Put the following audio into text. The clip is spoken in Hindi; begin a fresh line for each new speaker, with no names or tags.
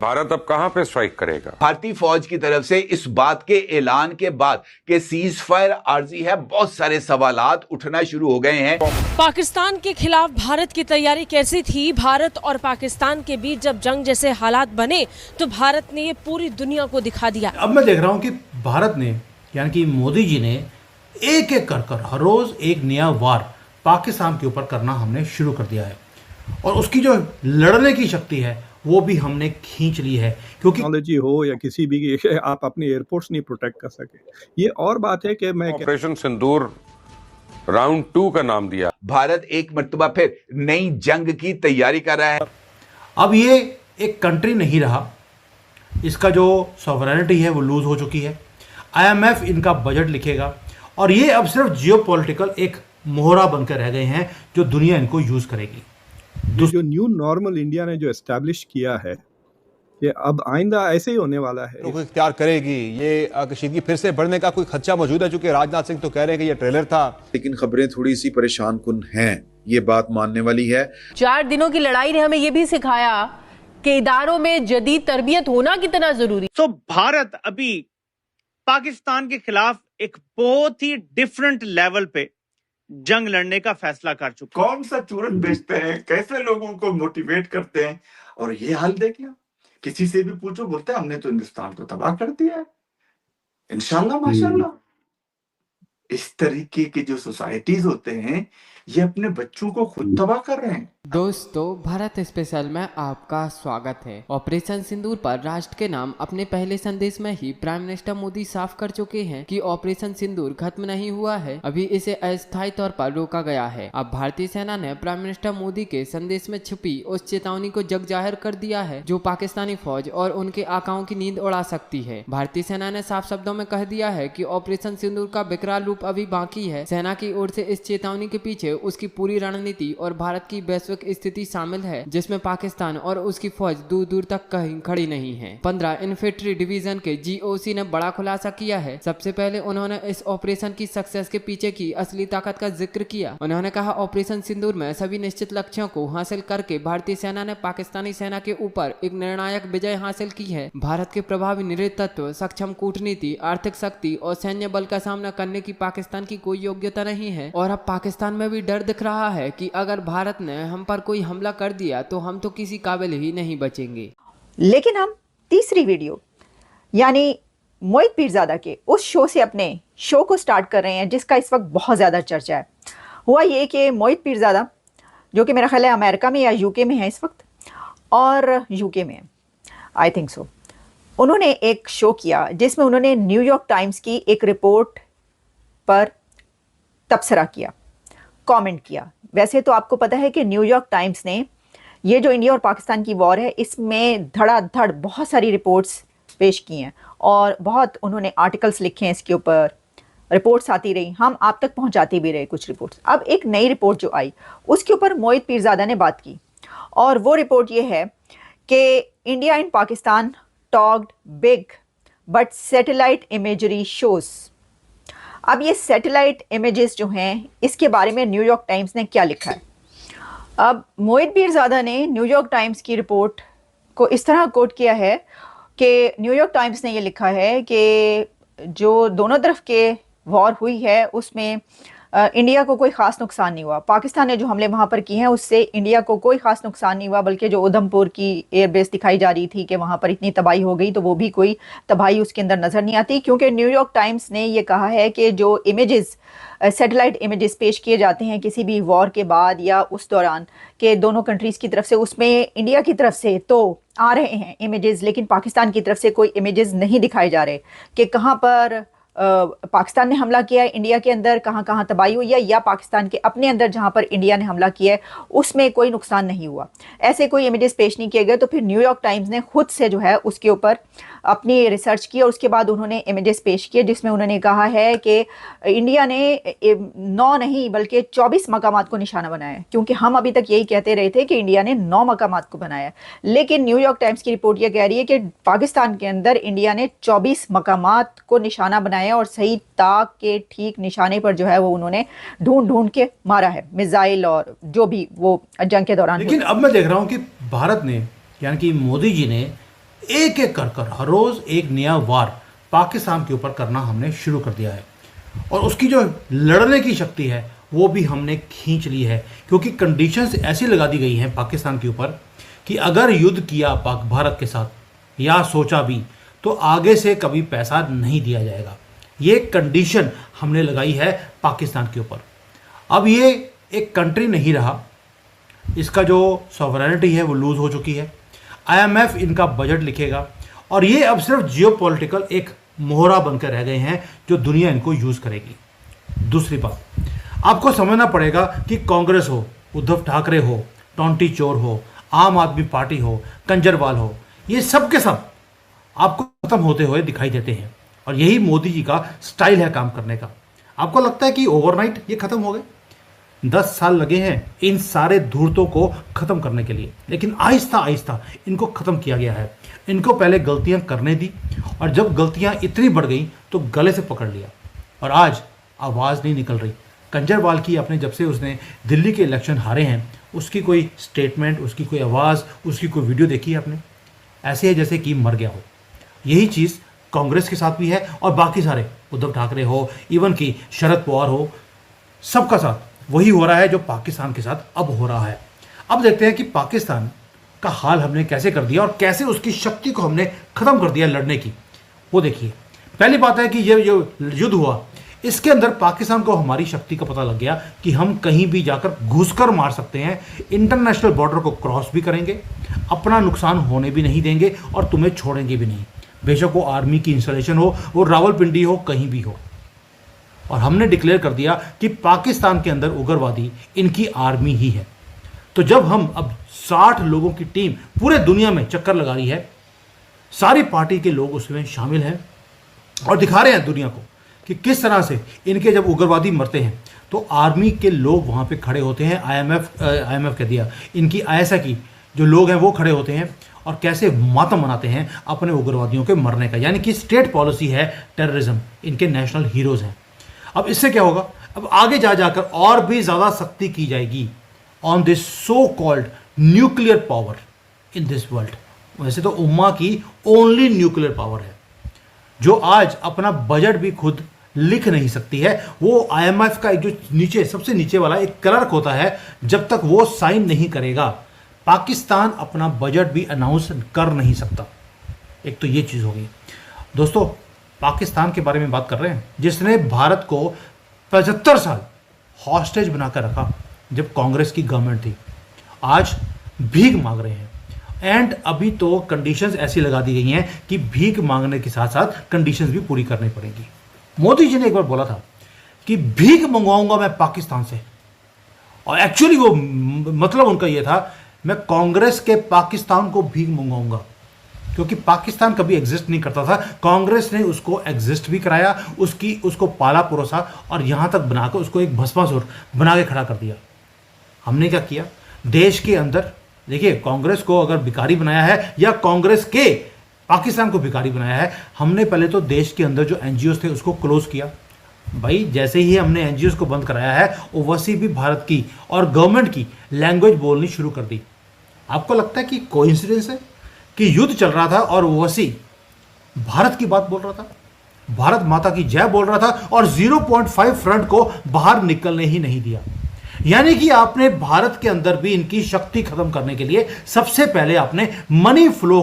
भारत अब कहां पे स्ट्राइक करेगा?
भारतीय फौज की तरफ से इस बात के ऐलान के बाद कि सीज फायर आर्जी है, बहुत सारे सवालात उठना शुरू हो गए हैं।
पाकिस्तान के खिलाफ भारत की तैयारी कैसी थी? भारत और पाकिस्तान के बीच जब जंग जैसे हालात बने तो भारत ने ये पूरी दुनिया को दिखा दिया।
अब मैं देख रहा हूँ कि भारत ने यानी कि मोदी जी ने एक एक कर हर रोज एक नया वार पाकिस्तान के ऊपर करना हमने शुरू कर दिया है और उसकी जो लड़ने की शक्ति है वो भी हमने खींच ली है, क्योंकि
टेक्नोलॉजी हो या किसी भी आप अपने एयरपोर्ट्स नहीं प्रोटेक्ट कर सके। ये और बात है कि मैं
ऑपरेशन सिंदूर राउंड 2 का नाम दिया।
भारत एक मर्तबा फिर नई जंग की तैयारी कर रहा है।
अब ये एक कंट्री नहीं रहा, इसका जो सॉवरेनिटी है वो लूज हो चुकी है। IMF इनका बजट लिखेगा और ये अब सिर्फ जियोपॉलिटिकल एक मोहरा बनकर रह गए हैं जो दुनिया इनको यूज करेगी।
जो न्यू नॉर्मल इंडिया ने जो एस्टैब्लिश किया है कि अब आइंदा ऐसे ही होने वाला है,
को इख्तियार करेगी। ये कशीदगी फिर से बढ़ने का कोई खदशा मौजूद है, चूंकि राजनाथ सिंह तो कह रहे हैं कि ये ट्रेलर था,
लेकिन खबरें थोड़ी सी परेशान कुन हैं, ये बात मानने वाली है।
4 दिनों की लड़ाई ने हमें ये भी सिखाया कि इदारों में जदीद तरबियत होना कितना जरूरी।
तो भारत अभी पाकिस्तान के खिलाफ एक बहुत ही डिफरेंट लेवल पे जंग लड़ने का फैसला कर चुका।
कौन सा चूरन बेचते हैं, कैसे लोगों को मोटिवेट करते हैं, और ये हाल देख लिया। किसी से भी पूछो, बोलते हैं हमने तो हिंदुस्तान को तबाह कर दिया है। इंशाल्लाह माशाल्लाह। इस तरीके की जो सोसाइटीज होते हैं ये अपने बच्चों को खुद तबाह कर रहे हैं।
दोस्तों, भारत स्पेशल में आपका स्वागत है। ऑपरेशन सिंदूर पर राष्ट्र के नाम अपने पहले संदेश में ही प्राइम मिनिस्टर मोदी साफ कर चुके हैं कि ऑपरेशन सिंदूर खत्म नहीं हुआ है, अभी इसे अस्थायी तौर पर रोका गया है। अब भारतीय सेना ने प्राइम मिनिस्टर मोदी के संदेश में छुपी उस चेतावनी को जग जाहिर कर दिया है जो पाकिस्तानी फौज और उनके आकाओं की नींद उड़ा सकती है। भारतीय सेना ने साफ शब्दों में कह दिया है कि ऑपरेशन सिंदूर का विकराल रूप अभी बाकी है। सेना की ओर से इस चेतावनी के पीछे उसकी पूरी रणनीति और भारत की वैश्विक स्थिति शामिल है, जिसमें पाकिस्तान और उसकी फौज दूर दूर तक कहीं खड़ी नहीं है। 15 इन्फेंट्री डिवीजन के GOC ने बड़ा खुलासा किया है। सबसे पहले उन्होंने इस ऑपरेशन की सक्सेस के पीछे की असली ताकत का जिक्र किया। उन्होंने कहा, ऑपरेशन सिंदूर में सभी निश्चित लक्ष्यों को हासिल करके भारतीय सेना ने पाकिस्तानी सेना के ऊपर एक निर्णायक विजय हासिल की है। भारत के प्रभावी नेतृत्व, सक्षम कूटनीति, आर्थिक शक्ति और सैन्य बल का सामना करने की पाकिस्तान की कोई योग्यता नहीं है और अब पाकिस्तान में भी डर दिख रहा है कि अगर भारत ने हम पर कोई हमला कर दिया तो हम तो किसी काबिल ही नहीं बचेंगे।
लेकिन हम तीसरी वीडियो यानी मोहित पीरजादा के उस शो से अपने शो को स्टार्ट कर रहे हैं जिसका इस वक्त बहुत ज़्यादा चर्चा है। हुआ ये कि मोहित पीरजादा, जो कि मेरा ख्याल है अमेरिका में या UK में है इस वक्त, और UK में है, आई थिंक सो, उन्होंने एक शो किया जिसमें उन्होंने न्यूयॉर्क टाइम्स की एक रिपोर्ट पर तबसरा किया, कमेंट किया। वैसे तो आपको पता है कि न्यूयॉर्क टाइम्स ने ये जो इंडिया और पाकिस्तान की वॉर है इसमें धड़ाधड़ बहुत सारी रिपोर्ट्स पेश की हैं और बहुत उन्होंने आर्टिकल्स लिखे हैं इसके ऊपर, रिपोर्ट्स आती रही, हम आप तक पहुंचाते भी रहे कुछ रिपोर्ट्स। अब एक नई रिपोर्ट जो आई उसके ऊपर मोहित पीरजादा ने बात की और वो रिपोर्ट ये है कि India and Pakistan talked big but satellite imagery shows. अब ये सैटेलाइट इमेजेस जो हैं इसके बारे में न्यूयॉर्क टाइम्स ने क्या लिखा है। अब मोहित पीरजादा ने न्यूयॉर्क टाइम्स की रिपोर्ट को इस तरह कोट किया है कि न्यूयॉर्क टाइम्स ने ये लिखा है कि जो दोनों तरफ के वॉर हुई है उसमें इंडिया को कोई ख़ास नुकसान नहीं हुआ। पाकिस्तान ने जो हमले वहाँ पर किए हैं उससे इंडिया को कोई ख़ास नुकसान नहीं हुआ, बल्कि जो उधमपुर की एयरबेस दिखाई जा रही थी कि वहाँ पर इतनी तबाही हो गई, तो वो भी कोई तबाही उसके अंदर नज़र नहीं आती, क्योंकि न्यूयॉर्क टाइम्स ने ये कहा है कि जो इमेजेस, सैटेलाइट इमेजेस पेश किए जाते हैं किसी भी वॉर के बाद या उस दौरान के दोनों कंट्रीज़ की तरफ से, उसमें इंडिया की तरफ से तो आ रहे हैं इमेजेस, लेकिन पाकिस्तान की तरफ से कोई इमेजेस नहीं दिखाए जा रहे कि कहाँ पर पाकिस्तान ने हमला किया है, इंडिया के अंदर कहाँ कहाँ तबाही हुई है, या पाकिस्तान के अपने अंदर जहाँ पर इंडिया ने हमला किया है उसमें कोई नुकसान नहीं हुआ। ऐसे कोई इमेजेस पेश नहीं किए गए। तो फिर न्यूयॉर्क टाइम्स ने खुद से जो है उसके ऊपर अपनी रिसर्च की और उसके बाद उन्होंने इमेजेस पेश किए जिसमें उन्होंने कहा है कि इंडिया ने 9 नहीं बल्कि 24 मकामात को निशाना बनाया है, क्योंकि हम अभी तक यही कहते रहे थे कि इंडिया ने 9 मकामात को बनाया है, लेकिन न्यूयॉर्क टाइम्स की रिपोर्ट ये कह रही है कि पाकिस्तान के अंदर इंडिया ने 24 मकामात को निशाना बनाया और सही ताक के ठीक निशाने पर जो है वो उन्होंने ढूंढ ढूंढ के मारा है, मिसाइल और जो भी वो जंग के दौरान।
लेकिन अब मैं देख रहा हूँ कि भारत ने यानी कि मोदी जी ने एक एक कर हर रोज एक नया वार पाकिस्तान के ऊपर करना हमने शुरू कर दिया है। और उसकी जो लड़ने की शक्ति है वो भी हमने खींच ली है, क्योंकि कंडीशंस ऐसी लगा दी गई हैं पाकिस्तान के ऊपर कि अगर युद्ध किया पाक भारत के साथ या सोचा भी तो आगे से कभी पैसा नहीं दिया जाएगा। ये कंडीशन हमने लगाई है पाकिस्तान के ऊपर। अब ये एक कंट्री नहीं रहा, इसका जो सॉवरेनिटी है वो लूज हो चुकी है। IMF इनका बजट लिखेगा और ये अब सिर्फ जियोपॉलिटिकल एक मोहरा बनकर रह गए हैं जो दुनिया इनको यूज करेगी। दूसरी बात, आपको समझना पड़ेगा कि कांग्रेस हो, उद्धव ठाकरे हो, टोंटी चोर हो, आम आदमी पार्टी हो, कंजरवाल हो, ये सब के सब आपको खत्म होते हुए दिखाई देते हैं। और यही मोदी जी का स्टाइल है काम करने का। आपको लगता है कि ओवरनाइट ये खत्म हो गए? 10 साल लगे हैं इन सारे धूर्तों को खत्म करने के लिए, लेकिन आहिस्ता आहिस्ता इनको खत्म किया गया है। इनको पहले गलतियां करने दी और जब गलतियां इतनी बढ़ गई तो गले से पकड़ लिया और आज आवाज़ नहीं निकल रही। कंजरवाल की आपने जब से उसने दिल्ली के इलेक्शन हारे हैं उसकी कोई स्टेटमेंट, उसकी कोई आवाज़, उसकी कोई वीडियो देखी है आपने? ऐसे है जैसे कि मर गया हो। यही चीज़ कांग्रेस के साथ भी है और बाकी सारे, उद्धव ठाकरे हो, इवन कि शरद पवार हो, सबका साथ वही हो रहा है जो पाकिस्तान के साथ अब हो रहा है। अब देखते हैं कि पाकिस्तान का हाल हमने कैसे कर दिया और कैसे उसकी शक्ति को हमने खत्म कर दिया लड़ने की। वो देखिए, पहली बात है कि ये जो युद्ध हुआ इसके अंदर पाकिस्तान को हमारी शक्ति का पता लग गया कि हम कहीं भी जाकर घुसकर मार सकते हैं, इंटरनेशनल बॉर्डर को क्रॉस भी करेंगे, अपना नुकसान होने भी नहीं देंगे और तुम्हें छोड़ेंगे भी नहीं, बेशक वो आर्मी की इंस्टॉलेशन हो, वो रावलपिंडी हो, कहीं भी हो। और हमने डिक्लेयर कर दिया कि पाकिस्तान के अंदर उग्रवादी इनकी आर्मी ही है। तो जब हम अब 60 लोगों की टीम पूरे दुनिया में चक्कर लगा रही है, सारी पार्टी के लोग उसमें शामिल हैं और दिखा रहे हैं दुनिया को कि किस तरह से इनके जब उग्रवादी मरते हैं तो आर्मी के लोग वहाँ पे खड़े होते हैं, IMF कह दिया, इनकी ISI की जो लोग हैं वो खड़े होते हैं और कैसे मातम मनाते हैं अपने उग्रवादियों के मरने का। यानी कि स्टेट पॉलिसी है टेररिज्म, इनके नेशनल हीरोज़ हैं। अब इससे क्या होगा, अब आगे जाकर और भी ज़्यादा सख्ती की जाएगी on this so called nuclear power in this world. वैसे तो उम्मा की ओनली न्यूक्लियर पावर है जो आज अपना बजट भी खुद लिख नहीं सकती है। वो IMF का एक जो नीचे सबसे नीचे वाला एक क्लर्क होता है, जब तक वो साइन नहीं करेगा पाकिस्तान अपना बजट भी अनाउंस कर नहीं सकता। एक तो ये चीज़ होगी। दोस्तों, पाकिस्तान के बारे में बात कर रहे हैं जिसने भारत को 75 साल हॉस्टेज बनाकर रखा जब कांग्रेस की गवर्नमेंट थी, आज भीख मांग रहे हैं। एंड अभी तो कंडीशंस ऐसी लगा दी गई हैं कि भीख मांगने के साथ साथ कंडीशंस भी पूरी करनी पड़ेगी। मोदी जी ने एक बार बोला था कि भीख मंगवाऊंगा मैं पाकिस्तान से, और एक्चुअली वो मतलब उनका ये था, मैं कांग्रेस के पाकिस्तान को भीख मंगवाऊंगा, क्योंकि पाकिस्तान कभी एग्जिस्ट नहीं करता था। कांग्रेस ने उसको एग्जिस्ट भी कराया, उसको पाला परोसा और यहां तक बनाकर उसको एक भस्मासुर बना के खड़ा कर दिया। हमने क्या किया, देश के अंदर देखिए, कांग्रेस को अगर भिखारी बनाया है या कांग्रेस के पाकिस्तान को भिखारी बनाया है, हमने पहले तो देश के अंदर जो NGOs थे उसको क्लोज किया। भाई, जैसे ही हमने NGOs को बंद कराया है, ओवैसी भी भारत की और गवर्नमेंट की लैंग्वेज बोलनी शुरू कर दी। आपको लगता है कि कोइंसिडेंस है कि युद्ध चल रहा था और ओवैसी भारत की बात बोल रहा था, भारत माता की जय बोल रहा था और 0.5 फ्रंट को बाहर निकलने ही नहीं दिया। यानी कि आपने भारत के अंदर भी इनकी शक्ति खत्म करने के लिए सबसे पहले आपने मनी फ्लो